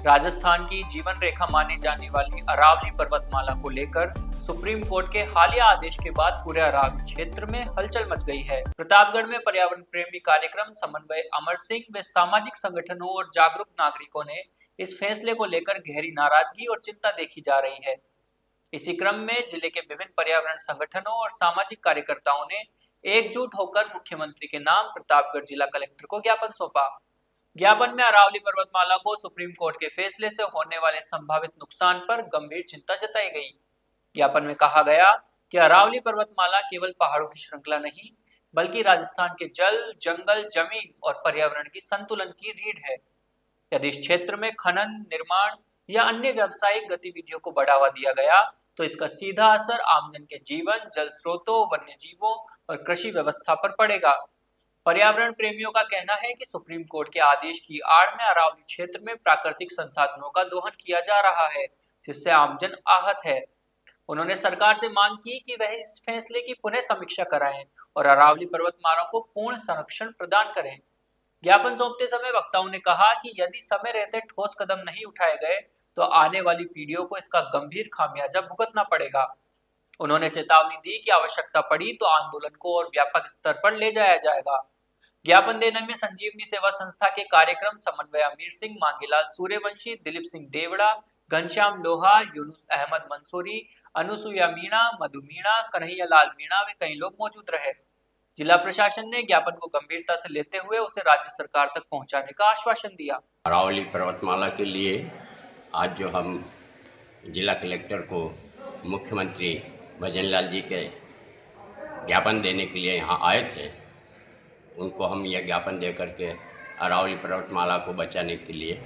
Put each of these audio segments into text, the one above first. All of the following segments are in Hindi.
राजस्थान की जीवन रेखा मानी जाने वाली अरावली पर्वतमाला को लेकर सुप्रीम कोर्ट के हालिया आदेश के बाद पूरे अरावली क्षेत्र में हलचल मच गई है। प्रतापगढ़ में पर्यावरण प्रेमी कार्यक्रम समन्वय अमर सिंह व सामाजिक संगठनों और जागरूक नागरिकों ने इस फैसले को लेकर गहरी नाराजगी और चिंता देखी जा रही है। इसी क्रम में जिले के विभिन्न पर्यावरण संगठनों और सामाजिक कार्यकर्ताओं ने एकजुट होकर मुख्यमंत्री के नाम प्रतापगढ़ जिला कलेक्टर को ज्ञापन सौंपा। ज्ञापन में अरावली पर्वतमाला को सुप्रीम कोर्ट के फैसले से होने वाले संभावित नुकसान पर गंभीर चिंता जताई गई। ज्ञापन में कहा गया कि अरावली पर्वतमाला केवल पहाड़ों की श्रृंखला नहीं, बल्कि राजस्थान के जल, जंगल, जमीन और पर्यावरण की संतुलन की रीढ़ है। यदि इस क्षेत्र में खनन, निर्माण या अन्य व्यावसायिक गतिविधियों को बढ़ावा दिया गया तो इसका सीधा असर आमजन के जीवन, जल स्रोतों, वन्य जीवों और कृषि व्यवस्था पर पड़ेगा। पर्यावरण प्रेमियों का कहना है कि सुप्रीम कोर्ट के आदेश की आड़ में अरावली क्षेत्र में प्राकृतिक संसाधनों का दोहन किया जा रहा है, जिससे आमजन आहत है। उन्होंने सरकार से मांग की कि वह इस फैसले की पुनः समीक्षा कराएं और अरावली पर्वतमाला को पूर्ण संरक्षण प्रदान करें। ज्ञापन सौंपते समय वक्ताओं ने कहा कि यदि समय रहते ठोस कदम नहीं उठाए गए तो आने वाली पीढ़ियों को इसका गंभीर खामियाजा भुगतना पड़ेगा। उन्होंने चेतावनी दी कि आवश्यकता पड़ी तो आंदोलन को और व्यापक स्तर पर ले जाया जाएगा। ज्ञापन देने में संजीवनी सेवा संस्था के कार्यक्रम समन्वय अमीर सिंह, मांगीलाल सूर्यवंशी, दिलीप सिंह देवड़ा, घनश्याम लोहार, यूनुस अहमद मंसूरी, अनुसुईया मीणा, मधु मीणा, कन्हैया लाल मीणा व कई लोग मौजूद रहे। जिला प्रशासन ने ज्ञापन को गंभीरता से लेते हुए उसे राज्य सरकार तक पहुंचाने का आश्वासन दिया। अरावली पर्वतमाला के लिए आज जो हम जिला कलेक्टर को मुख्यमंत्री भजन लाल जी के ज्ञापन देने के लिए यहाँ आए थे, उनको हम यह ज्ञापन दे करके अरावली पर्वतमाला को बचाने के लिए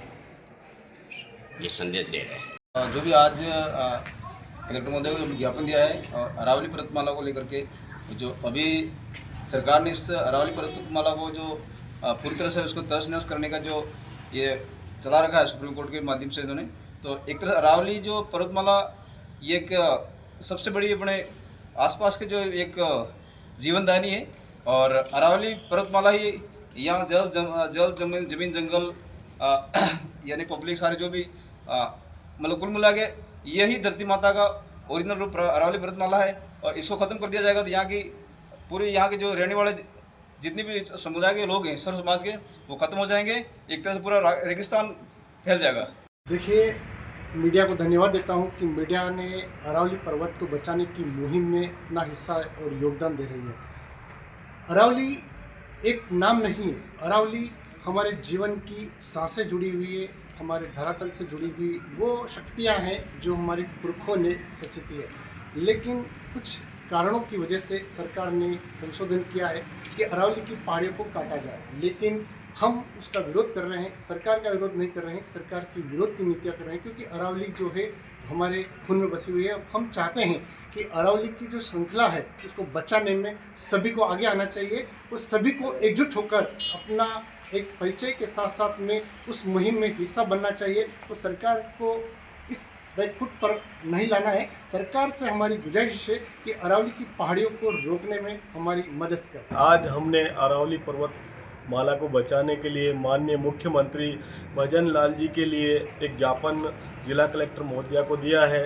ये संदेश दे रहे हैं। जो भी आज कलेक्टर महोदय को जो ज्ञापन दिया है और अरावली पर्वतमाला को लेकर के, जो अभी सरकार ने इस अरावली पर्वतमाला को जो पूरी तरह से उसको तहस नहस करने का जो ये चला रखा है सुप्रीम कोर्ट के माध्यम से इन्होंने, तो एक तरह अरावली जो पर्वतमाला ये एक सबसे बड़ी अपने आसपास के जो एक जीवनदायनी है और अरावली पर्वतमाला ही यहाँ जमीन जंगल यानी पब्लिक सारे जो भी मतलब कुल मिला के यही धरती माता का ओरिजिनल रूप अरावली पर्वतमाला है। और इसको ख़त्म कर दिया जाएगा तो यहाँ की पूरी यहाँ के जो रहने वाले जितने भी समुदाय के लोग हैं, सर्व समाज के, वो खत्म हो जाएंगे। एक तरह से पूरा रेगिस्तान फैल जाएगा। देखिए, मीडिया को धन्यवाद देता हूँ कि मीडिया ने अरावली पर्वत को बचाने की मुहिम में अपना हिस्सा और योगदान दे रही है। अरावली एक नाम नहीं है, अरावली हमारे जीवन की सांसें जुड़ी हुई है, हमारे धरातल से जुड़ी हुई वो शक्तियाँ हैं जो हमारे पुरखों ने सचिती है। लेकिन कुछ कारणों की वजह से सरकार ने संशोधन किया है कि अरावली की पहाड़ियों को काटा जाए, लेकिन हम उसका विरोध कर रहे हैं। सरकार का विरोध नहीं कर रहे हैं, सरकार की विरोध की नीतियाँ कर रहे हैं, क्योंकि अरावली जो है हमारे खून में बसी हुई है। हम चाहते हैं कि अरावली की जो श्रृंखला है उसको बचाने में सभी को आगे आना चाहिए और सभी को एकजुट होकर अपना एक परिचय के साथ साथ में उस मुहिम में हिस्सा बनना चाहिए। तो सरकार को इस बैकफुट पर नहीं लाना है। सरकार से हमारी गुजारिश है कि अरावली की पहाड़ियों को रोकने में हमारी मदद करें। आज हमने अरावली पर्वतमाला को बचाने के लिए माननीय मुख्यमंत्री भजन लाल जी के लिए एक ज्ञापन जिला कलेक्टर महोदया को दिया है।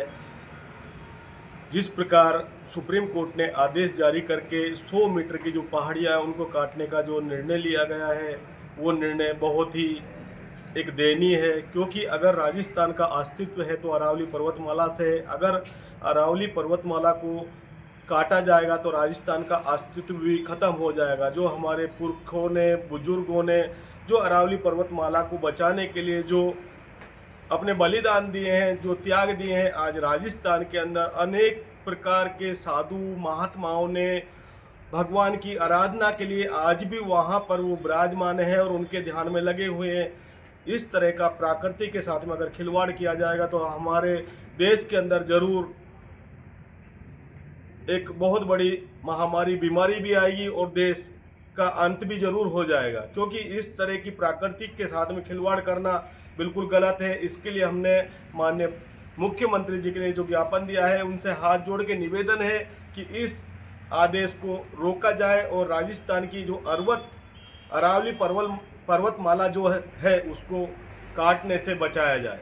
जिस प्रकार सुप्रीम कोर्ट ने आदेश जारी करके 100 मीटर की जो पहाड़ियाँ हैं उनको काटने का जो निर्णय लिया गया है, वो निर्णय बहुत ही एक दयनीय है, क्योंकि अगर राजस्थान का अस्तित्व है तो अरावली पर्वतमाला से है। अगर अरावली पर्वतमाला को काटा जाएगा तो राजस्थान का अस्तित्व भी खत्म हो जाएगा। जो हमारे पुरखों ने, बुजुर्गों ने जो अरावली पर्वतमाला को बचाने के लिए जो अपने बलिदान दिए हैं, जो त्याग दिए हैं, आज राजस्थान के अंदर अनेक प्रकार के साधु महात्माओं ने भगवान की आराधना के लिए आज भी वहाँ पर वो विराजमान है और उनके ध्यान में लगे हुए हैं। इस तरह का प्रकृति के साथ में अगर खिलवाड़ किया जाएगा तो हमारे देश के अंदर जरूर एक बहुत बड़ी महामारी बीमारी भी आएगी और देश का अंत भी जरूर हो जाएगा, क्योंकि इस तरह की प्राकृतिक के साथ में खिलवाड़ करना बिल्कुल गलत है। इसके लिए हमने माननीय मुख्यमंत्री जी के लिए जो ज्ञापन दिया है, उनसे हाथ जोड़ के निवेदन है कि इस आदेश को रोका जाए और राजस्थान की जो अरावली पर्वतमाला जो है उसको काटने से बचाया जाए।